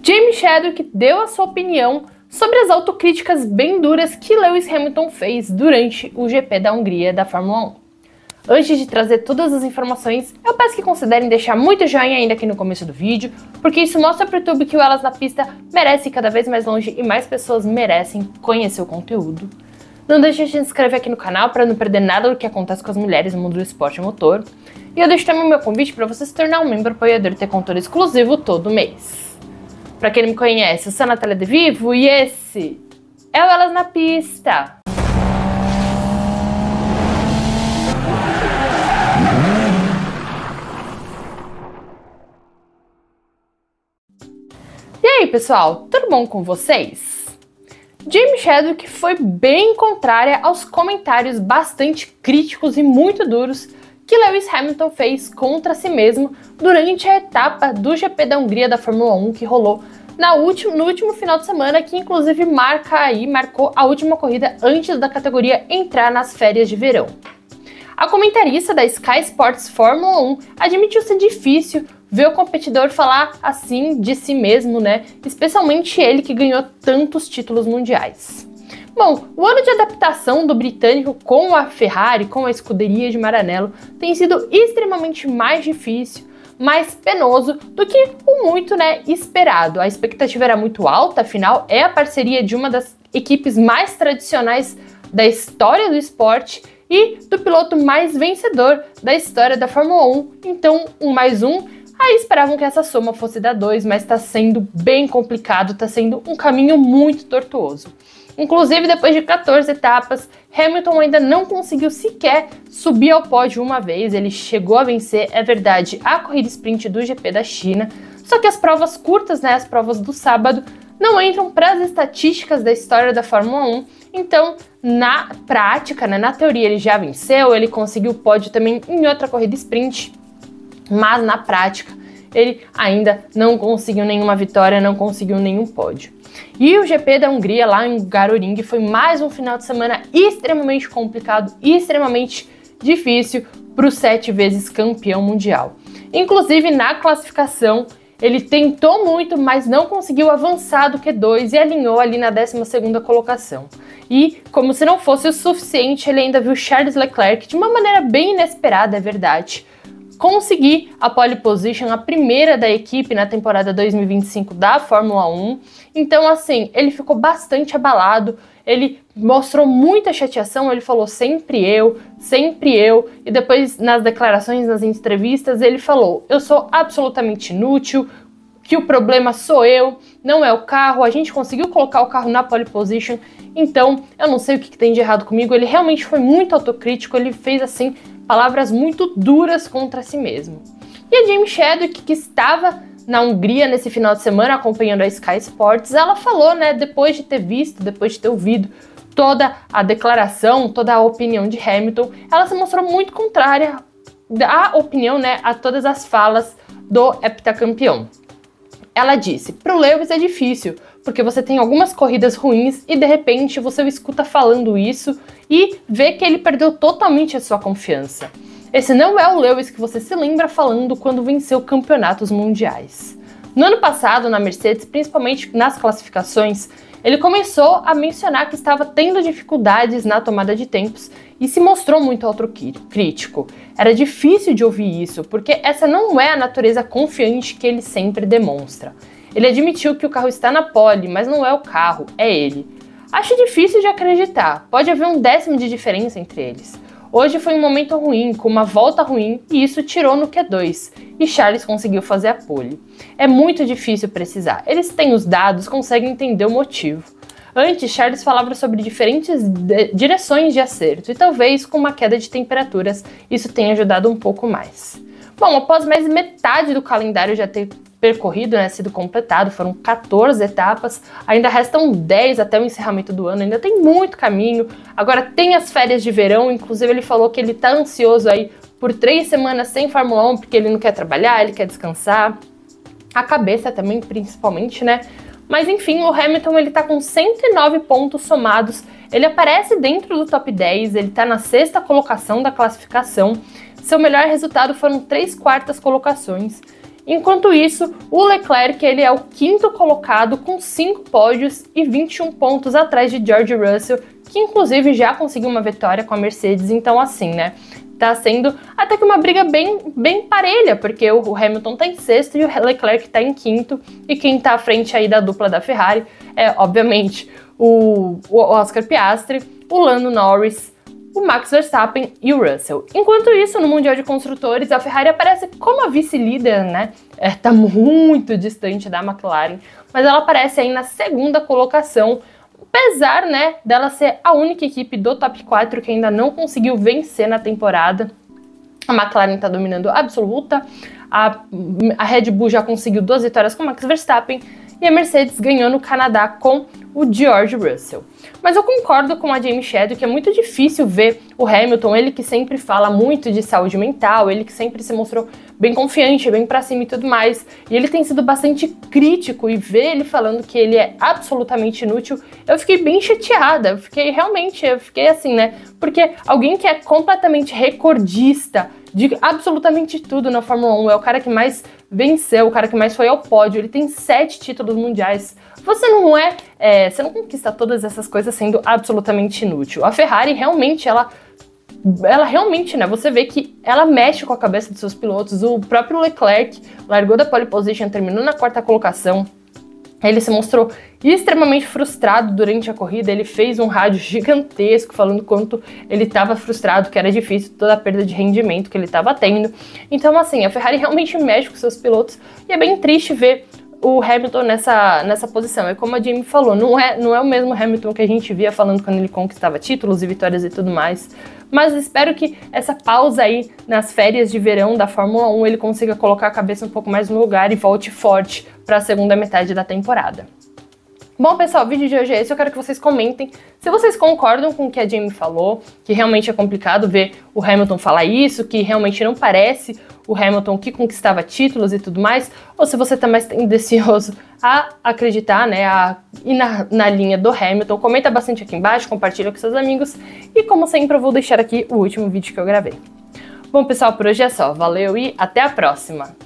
Jamie Chadwick deu a sua opinião sobre as autocríticas bem duras que Lewis Hamilton fez durante o GP da Hungria da Fórmula 1. Antes de trazer todas as informações, eu peço que considerem deixar muito joinha ainda aqui no começo do vídeo, porque isso mostra para o YouTube que o Elas na Pista merece ir cada vez mais longe e mais pessoas merecem conhecer o conteúdo. Não deixe de se inscrever aqui no canal para não perder nada do que acontece com as mulheres no mundo do esporte a motor. E eu deixo também o meu convite para você se tornar um membro apoiador e ter conteúdo exclusivo todo mês. Para quem não me conhece, eu sou a Natália De Vivo e esse é o Elas na Pista. E aí, pessoal, tudo bom com vocês? Jamie Chadwick foi bem contrária aos comentários bastante críticos e muito duros que Lewis Hamilton fez contra si mesmo durante a etapa do GP da Hungria da Fórmula 1 que rolou no último final de semana, que inclusive marcou a última corrida antes da categoria entrar nas férias de verão. A comentarista da Sky Sports Fórmula 1 admitiu ser difícil ver o competidor falar assim de si mesmo, né? Especialmente ele que ganhou tantos títulos mundiais. Bom, o ano de adaptação do britânico com a Ferrari, com a escuderia de Maranello, tem sido extremamente mais difícil, mais penoso do que o muito, esperado. A expectativa era muito alta, afinal é a parceria de uma das equipes mais tradicionais da história do esporte e do piloto mais vencedor da história da Fórmula 1. Então, 1 mais 1, aí esperavam que essa soma fosse dar 2, mas está sendo bem complicado, está sendo um caminho muito tortuoso. Inclusive, depois de 14 etapas, Hamilton ainda não conseguiu sequer subir ao pódio uma vez. Ele chegou a vencer, é verdade, a corrida sprint do GP da China, só que as provas curtas, as provas do sábado, não entram para as estatísticas da história da Fórmula 1, então, na prática, na teoria ele já venceu, ele conseguiu o pódio também em outra corrida sprint, mas na prática ele ainda não conseguiu nenhuma vitória, não conseguiu nenhum pódio. E o GP da Hungria lá em Hungaroring foi mais um final de semana extremamente complicado e extremamente difícil para o 7 vezes campeão mundial. Inclusive na classificação ele tentou muito, mas não conseguiu avançar do Q2 e alinhou ali na 12ª colocação. E, como se não fosse o suficiente, ele ainda viu Charles Leclerc, de uma maneira bem inesperada, é verdade, conseguir a pole position, a primeira da equipe na temporada 2025 da Fórmula 1. Então, assim, ele ficou bastante abalado, ele mostrou muita chateação, ele falou sempre eu, e depois nas declarações, nas entrevistas, ele falou: eu sou absolutamente inútil, que o problema sou eu, não é o carro, a gente conseguiu colocar o carro na pole position, então eu não sei o que tem de errado comigo. Ele realmente foi muito autocrítico, ele fez, assim, palavras muito duras contra si mesmo. E a Jamie Chadwick, que estava na Hungria nesse final de semana acompanhando a Sky Sports, ela falou, depois de ter visto, depois de ter ouvido toda a declaração, toda a opinião de Hamilton, ela se mostrou muito contrária à opinião, a todas as falas do heptacampeão. Ela disse: pro Lewis é difícil, porque você tem algumas corridas ruins e de repente você o escuta falando isso e vê que ele perdeu totalmente a sua confiança. Esse não é o Lewis que você se lembra falando quando venceu campeonatos mundiais. No ano passado, na Mercedes, principalmente nas classificações, ele começou a mencionar que estava tendo dificuldades na tomada de tempos e se mostrou muito autocrítico. Era difícil de ouvir isso, porque essa não é a natureza confiante que ele sempre demonstra. Ele admitiu que o carro está na pole, mas não é o carro, é ele. Acho difícil de acreditar, pode haver um 10º de diferença entre eles. Hoje foi um momento ruim, com uma volta ruim, e isso tirou no Q2, e Charles conseguiu fazer a pole. É muito difícil precisar, eles têm os dados, conseguem entender o motivo. Antes, Charles falava sobre diferentes direções de acerto, e talvez com uma queda de temperaturas isso tenha ajudado um pouco mais. Bom, após mais metade do calendário já ter percorrido, sido completado, foram 14 etapas, ainda restam 10 até o encerramento do ano, ainda tem muito caminho. Agora tem as férias de verão, inclusive ele falou que ele tá ansioso aí por 3 semanas sem Fórmula 1, porque ele não quer trabalhar, ele quer descansar, a cabeça também principalmente, Mas enfim, o Hamilton ele tá com 109 pontos somados, ele aparece dentro do top 10, ele tá na 6ª colocação da classificação, seu melhor resultado foram 3/4 colocações. Enquanto isso, o Leclerc ele é o quinto colocado com 5 pódios e 21 pontos atrás de George Russell, que inclusive já conseguiu uma vitória com a Mercedes, então assim, né? Tá sendo até que uma briga bem parelha, porque o Hamilton tá em sexto e o Leclerc tá em quinto, e quem tá à frente aí da dupla da Ferrari é, obviamente, o Oscar Piastri, o Lando Norris, o Max Verstappen e o Russell. Enquanto isso, no Mundial de Construtores, a Ferrari aparece como a vice-líder, né? Tá muito distante da McLaren, mas ela aparece aí na segunda colocação, apesar, né, dela ser a única equipe do top 4 que ainda não conseguiu vencer na temporada. A McLaren está dominando absoluta, a Red Bull já conseguiu 2 vitórias com o Max Verstappen e a Mercedes ganhou no Canadá com o George Russell. Mas eu concordo com a Jamie Shadow que é muito difícil ver o Hamilton, ele que sempre fala muito de saúde mental, ele que sempre se mostrou bem confiante, bem pra cima e tudo mais, e ele tem sido bastante crítico, e ver ele falando que ele é absolutamente inútil, eu fiquei bem chateada, eu fiquei assim, né, porque alguém que é completamente recordista de absolutamente tudo na Fórmula 1, é o cara que mais venceu, o cara que mais foi ao pódio, ele tem 7 títulos mundiais. Você não conquista todas essas coisas sendo absolutamente inútil. A Ferrari realmente, ela realmente, né, você vê que ela mexe com a cabeça dos seus pilotos. O próprio Leclerc largou da pole position, terminou na 4ª colocação. Ele se mostrou extremamente frustrado durante a corrida, ele fez um rádio gigantesco falando quanto ele estava frustrado, que era difícil toda a perda de rendimento que ele estava tendo. Então, assim, a Ferrari realmente mexe com seus pilotos e é bem triste ver o Hamilton nessa posição. É como a Jamie falou, não é o mesmo Hamilton que a gente via falando quando ele conquistava títulos e vitórias e tudo mais. Mas espero que essa pausa aí nas férias de verão da Fórmula 1 ele consiga colocar a cabeça um pouco mais no lugar e volte forte para a segunda metade da temporada. Bom, pessoal, o vídeo de hoje é esse. Eu quero que vocês comentem se vocês concordam com o que a Jamie falou, que realmente é complicado ver o Hamilton falar isso, que realmente não parece o Hamilton que conquistava títulos e tudo mais, ou se você tá mais tendencioso a acreditar, né, a ir na linha do Hamilton. Comenta bastante aqui embaixo, compartilha com seus amigos e, como sempre, eu vou deixar aqui o último vídeo que eu gravei. Bom, pessoal, por hoje é só. Valeu e até a próxima!